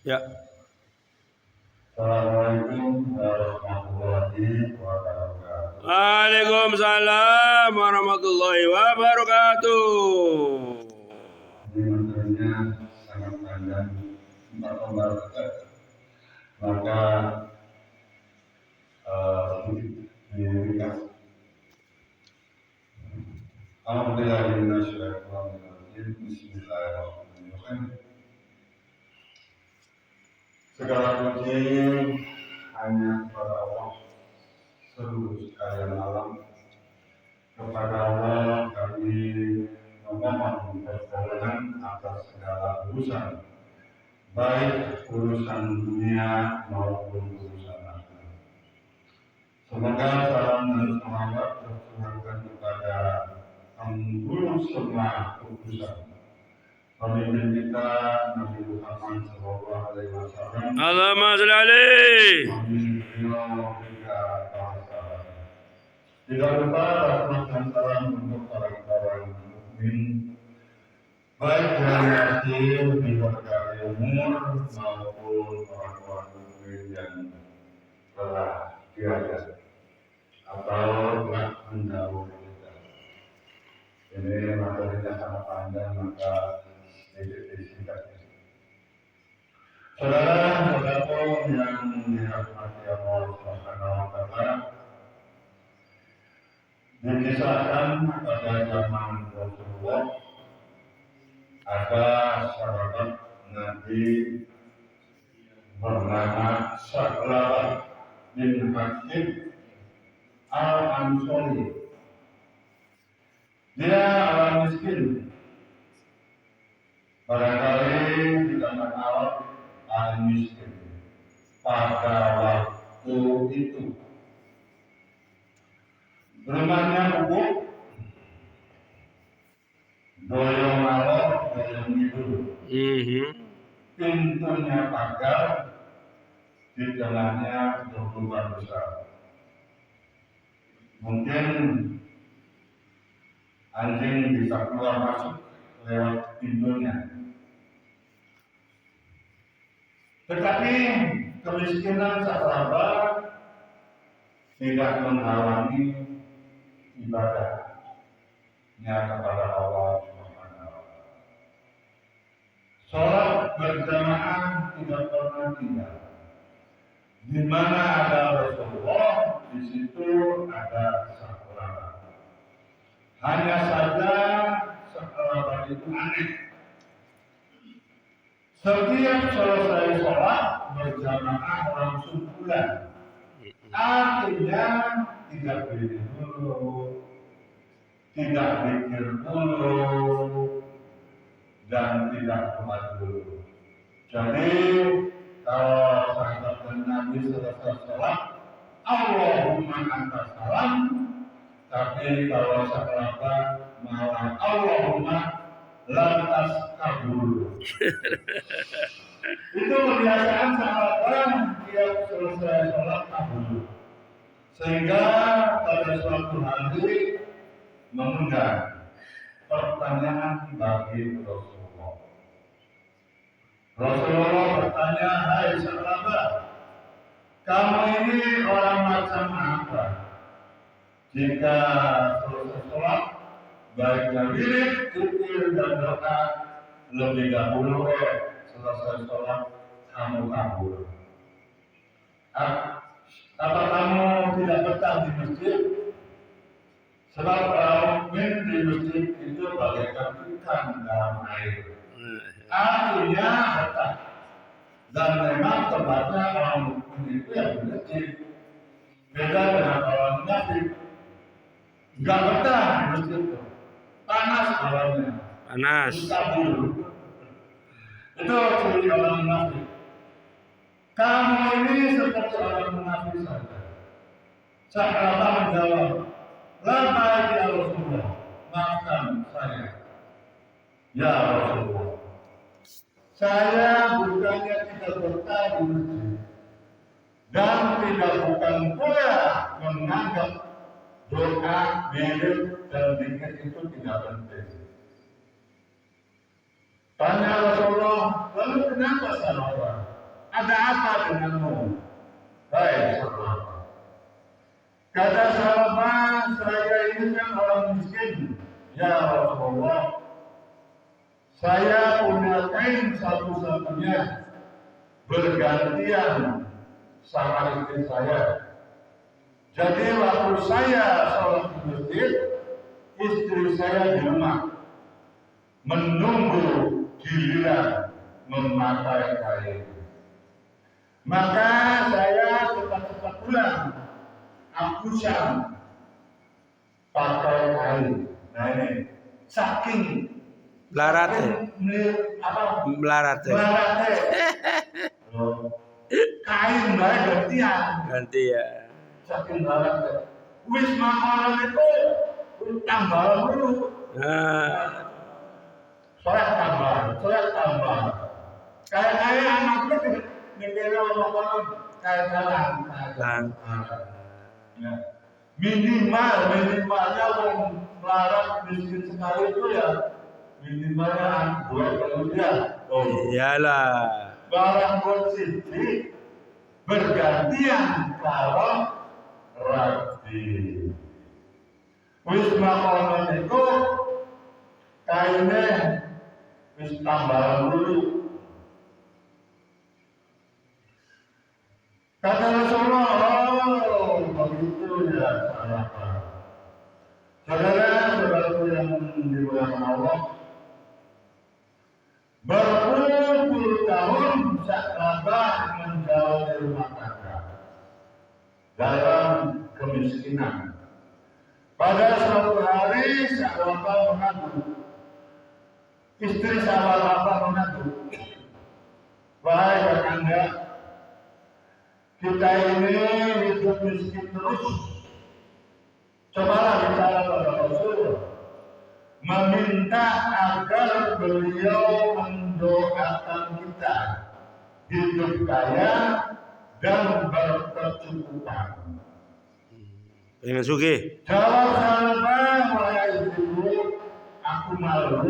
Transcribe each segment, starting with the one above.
Ya. Assalamualaikum warahmatullahi wabarakatuh. Waalaikumsalam warahmatullahi wabarakatuh. Ini materinya sangat panjang, 4 lembar maka diringkas. Alhamdulillahirrahmanirrahim. Bismillahirrahmanirrahim. Segala puji hanya kepada Allah seluruh sekalian alam. Kepada Allah kami memohon pertolongan atas segala urusan, baik urusan dunia maupun urusan akhirat. Semoga salam dan selamat tercurahkan kepada penghulu semua urusan, pemimpin kita Nabi Muhammad SAW. Allahumma sholli alaihi. Tidak lupa rahmat dan salam untuk para mukmin, baik dari akhir di berbagai umur maupun orang-orang mukmin yang telah tiada atau telah mendahului kita. Ini materinya sangat panjang, maka disingkat. Saudara-saudaraku yang dirahmati Allah Subhanahu wa Ta'ala, dikisahkan pada zaman Rasulullah ada sahabat Nabi bernama Sa'labah bin Hakim Al-Ansori. Dia orang miskin. Barangkali tidak mengenal orang miskin pada waktu itu. Rumahnya gubuk, doyong malor, doyong itu. Pintunya pagar, di tengahnya berlubang besar. Mungkin anjing bisa keluar masuk lewat pintunya. Tetapi kemiskinan sahabat tidak menghalangi ibadahnya kepada Allah Subhanahu wa Ta'ala. Sholat berjamaah tidak pernah tinggal. Di mana ada Rasulullah, di situ ada sahabat. Hanya saja sahabat itu aneh. Setiap selesai sholat berjamaah langsung pulang. Akhirnya tidak berdiri dulu, tidak pikir dulu, dan tidak kuat dulu. Jadi kalau sahabat Nabi selesai sholat, Allahumma anta salam. Tapi kalau sahabat malah Allahumma lantas kabul. Itu kebiasaan sahabat tiap selesai sholat kabul. Sehingga pada suatu hari mengundang pertanyaan bagi Rasulullah. Rasulullah bertanya, hai sahabat, kamu ini orang macam apa? Jika selesai sholat, baiknya wirid, zikir dan doa, lebih dahulu selesai sholat kamu kabur. Apa kamu tidak betah di masjid? Sebab orang mukmin di masjid itu bagaikan ikan dalam air. Artinya betah. Dan memang tempatnya orang mukmin itu yang di masjid. Beda dengan orang munafik. Enggak betah di masjid itu. Panas awalnya. Panas. Kabur. Itu ciri orang munafik. Kamu ini seperti orang munafik saja. Sahabat menjawab, lama ya Rasulullah, maafkan saya. Ya Rasulullah, saya bukannya tidak betah di masjid dan tidak bukan pula menganggap doa, wirid dan zikir itu tidak penting. Tanya Rasulullah, lalu kenapa sahabat? ada apa denganmu? Hai sahabat. Kata sahabat, saya ini kan orang miskin. Ya Rasulullah, saya punya kain satu-satunya bergantian sama istri saya. Jadi waktu saya sholat di masjid, istri saya di rumah menunggu giliran memakai kain. Maka saya cepat-cepat pulang, akusan pakai kain. Nah ini saking Melarate. Melarate. Kain bae gantian. Ganti ya. Saking melarate. Wis makanan itu tambah dulu. Nah, Saya tambah. Kayak anaknya negara makanan kayak jalan. Ya. Minimalnya orang melarat miskin sekali itu ya minimalnya 2 kali ya. Oh. iyalah. Barang konsumsi bergantian kalau rapi. Wis makanan itu kainnya wis tambah dulu. Kata Rasulullah, oh begitu ya sahabat. Saudara-saudaraku yang dimuliakan Allah, berpuluh tahun sahabat menjalani rumah tangga dalam kemiskinan. Pada suatu hari sahabat mengaku, istri sahabat mengaku, wahai kakanda, kita ini hidup miskin terus. Cobalah bicara pada Rasul, meminta agar beliau mendoakan kita hidup kaya dan berkecukupan. Pengen sugih. Jawab sahabat, wahai ibu, aku malu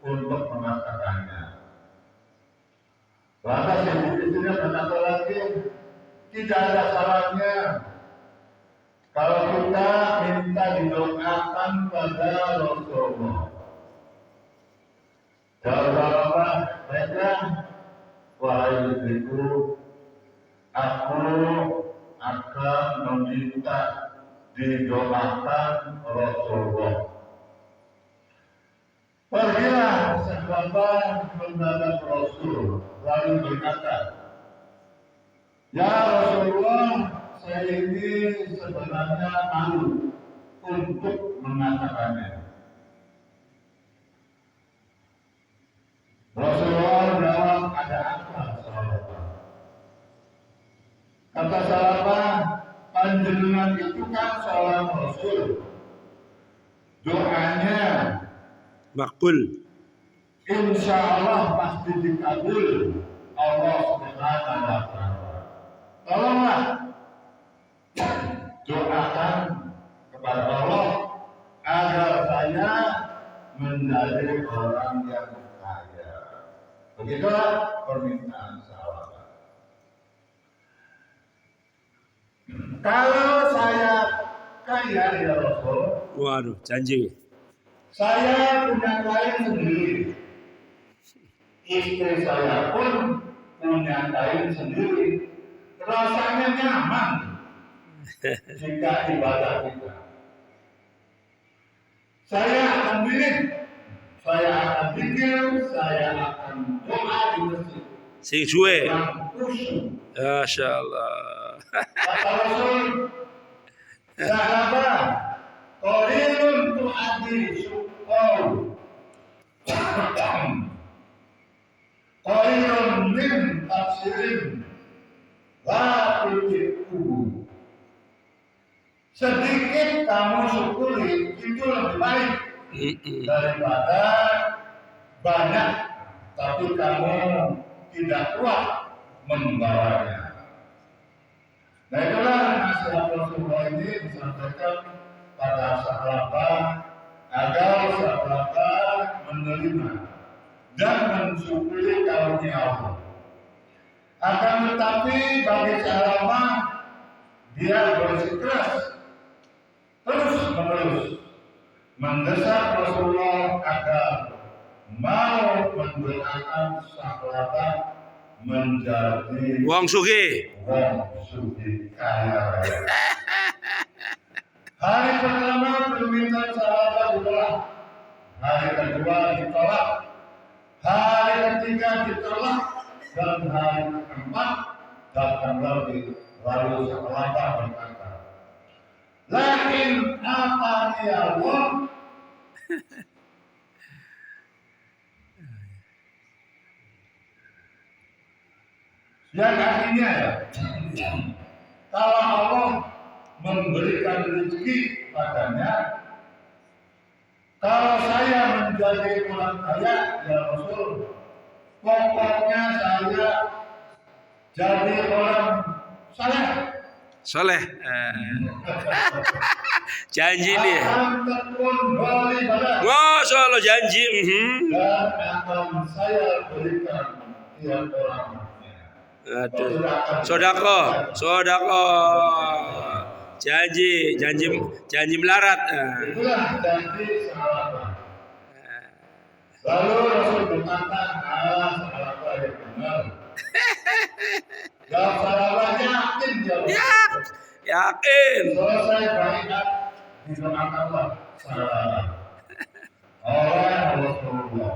untuk mengatakannya. Lantas istrinya berkata lagi, tidak ada salahnya kalau kita minta didoakan pada Rasulullah. Jawab mereka, wahai istriku, aku akan meminta didoakan Rasulullah. Pergilah sahabat menghadap Rasul, lalu berkata, ya Rasulullah, saya ini sebenarnya malu untuk mengatakannya. Rasulullah jawab, ada apa sahabat? Kata sahabat, panjenengan itu kan seorang Rasul. Doanya Makbul. insya Allah pasti dikabul Allah Subhanahu wa Ta'ala. Tolonglah doakan kepada Allah agar saya menjadi orang yang kaya. Begitulah permintaan sahabat. Kalau saya kaya ya Rasul, Waduh, janji. saya punya kain sendiri. Istri saya pun punya kain sendiri. Rasanya nyaman jika ibadah kita. Saya akan zikir, saya akan doa di masjid. Sing suwe. Yang khusyuk. Masya Allah. Kata Rasul, sahabat, qalilun tu'addi syukur. Qalilun min tafsirin la tujibu. Sedikit kamu syukuri itu lebih baik daripada banyak tapi kamu tidak kuat membawanya. Nah itulah nasihat Rasulullah ini disampaikan pada sahabat agar sahabat menerima dan mensyukuri karunia Allah. Akan tetapi bagi Salamah dia bersikeras terus menerus mendesak Rasulullah agar mau mendoakan Salamah menjadi Wong sugih. kaya raya. Hari pertama permintaan Salamah ditolak, hari kedua ditolak, hari ketiga ditolak, dan hari keempat datang lagi. Lalu Salamah berkata, "Lakin atani Allah." Yang artinya ya, kalau Allah memberikan rezeki padanya, kalau saya menjadi orang kaya, ya Rasul, pokoknya saya jadi orang saleh. Soleh. Janji dia. Akan tekun beribadah Masya Allah janji. dan akan saya berikan tiap orang. Aduh. Sodako. Janji melarat. Itulah janji Salamah. Lalu Rasul berkata, Salamah yang benar. Dan Salamah yakin jawab. Yakin. Selesai baiat didoakanlah Salamah oleh Rasulullah.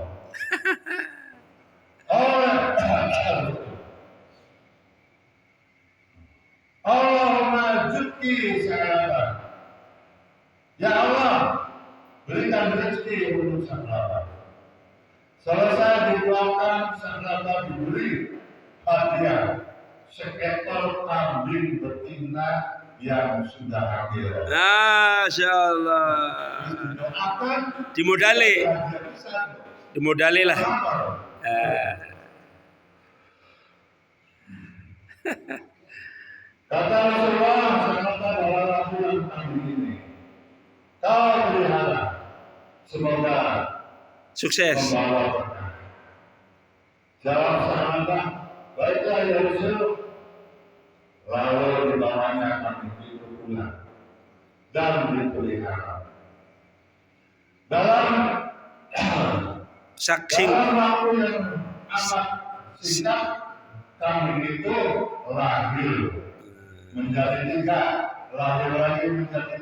Allahumma judki Salamah. Ya Allah, berikan rezeki untuk Salamah. Selesai didoakan, Salamah diberi hadiah seekor kambing betina yang sudah hamil. Masya Allah. Didoakan, Dimodali lah. Kata Rasulullah, Salamah bawa lakukan kambing ini. Kau pelihara, semoga Sukses. membawa berkah. Jawab Salamah, baiklah ya Rasul. Lalu dibawanya kambing itu pulang dan dipelihara. Dalam Saking. waktu yang amat singkat, kambing itu lahir menjadi 3, lahir lagi menjadi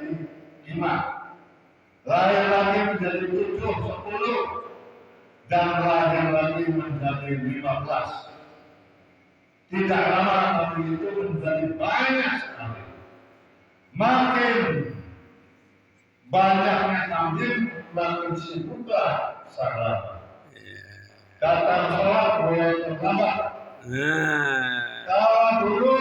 5, lahir lagi menjadi 7, 10, dan lahir lagi menjadi 15. Tidak lama kambing itu menjadi banyak sekali. Makin banyaknya kambing, makin sibuklah Salamah. Datang sholat mulai terlambat. Kalau dulu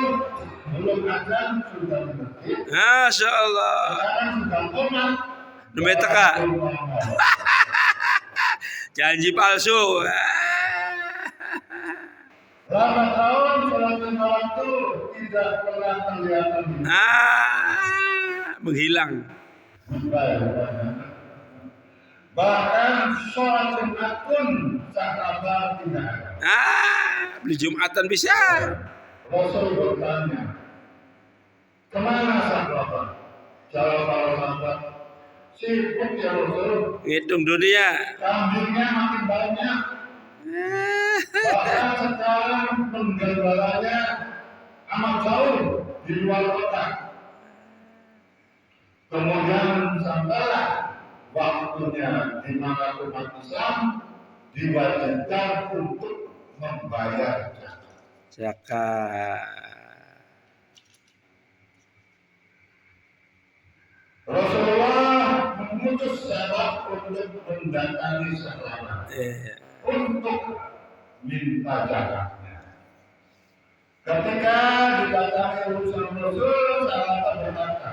belum azan sudah di masjid. Masya Allah. Sekarang sudah komat. Nembe teka. Janji palsu. Lama tahun sholat lima waktu tidak pernah kelihatan. Menghilang. Bahkan sholat Jumat pun Salamah tidak ada. Beli Jumatan bisa. Rasul bertanya, kemana Salamah? Jawab para sahabat, sibuk ya Rasul. Ngitung dunia. Kambingnya makin banyak. Bahkan sekarang penggembalanya amat jauh di luar kota. Kemudian sampailah waktunya di mana umat Islam diwajibkan untuk membayar Zakat. Rasulullah mengutus sahabat untuk mendatangi Salamah untuk minta zakatnya. Ketika didatangi urusan Rasul, Salamah berkata,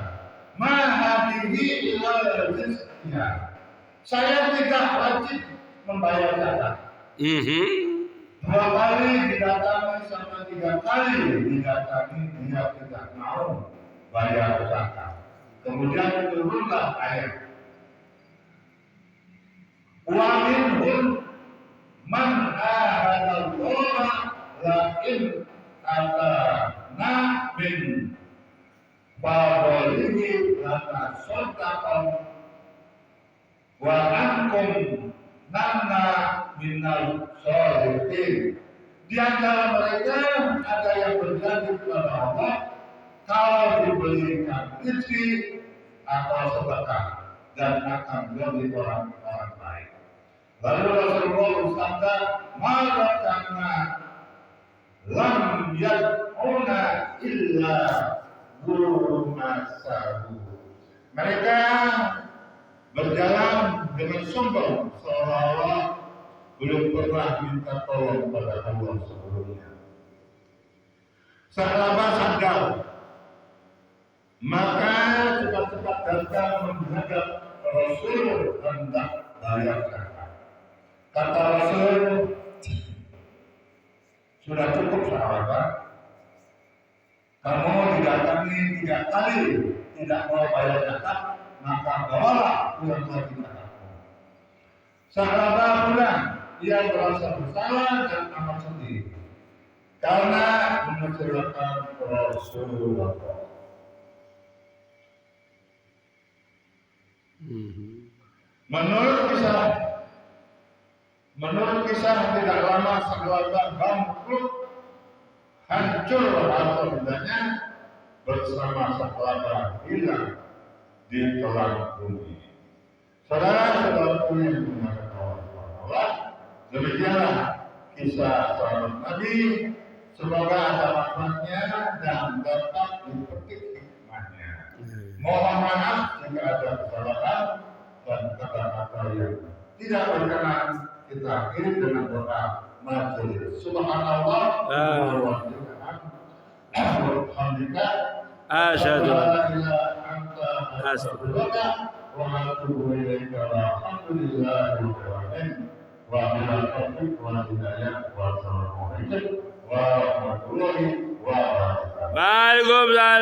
"Ma hadhihi illa rizqiyah." Saya tidak wajib membayar zakat. 2 kali didatangi sampai 3 kali didatangi, dia tidak mau bayar zakat. Kemudian turunlah ayat. Wa minhum man ahadallah la in atana min fadlihi lana sadaqan wa ankum nanna minal sholihin. Di antara mereka ada yang berjanji kepada Allah kalau diberikan rezeki atau sedekah dan akan menjadi orang-orang baik. Lalu Rasulullah bersabda, "Maka karena lam yad'una illa gurmasahu." Mereka berjalan dengan sombong seolah-olah belum pernah minta tolong pada Allah sebelumnya. Sahabat sadar, maka cepat-cepat datang menghadap Rasul hendak bayar zakat. Kata Rasul, sudah cukup sahabat. Kamu didatangi 3 kali tidak mau bayar zakat, maka bawalah pulang lagi zakatmu. Sahabat pulang, ia merasa bersalah dan amat sedih karena mengecewakan Rasulullah. Menurut kisah tidak lama sahabat bangkrut, hancur harta bendanya bersama sahabat hilang di telan bumi. Saudara-saudaraku yang dimuliakan Allah, demikianlah kisah sahabat Nabi. Semoga ada manfaatnya dan dapat dipetik hikmahnya. Mohon maaf jika ada kesalahan dan kata-kata yang tidak berkenan. Kita akhiri dengan doa majelis. Subhanallah wa bihamdika asyhadu an la ilaha anta astaghfiruka wa atubu ilaika. Alhamdulillahi rabbil alamin. Wa billahi taufiq wal hidayah. Wassalamu alaikum warahmatullahi wabarakatuh. Waalaikumsalam.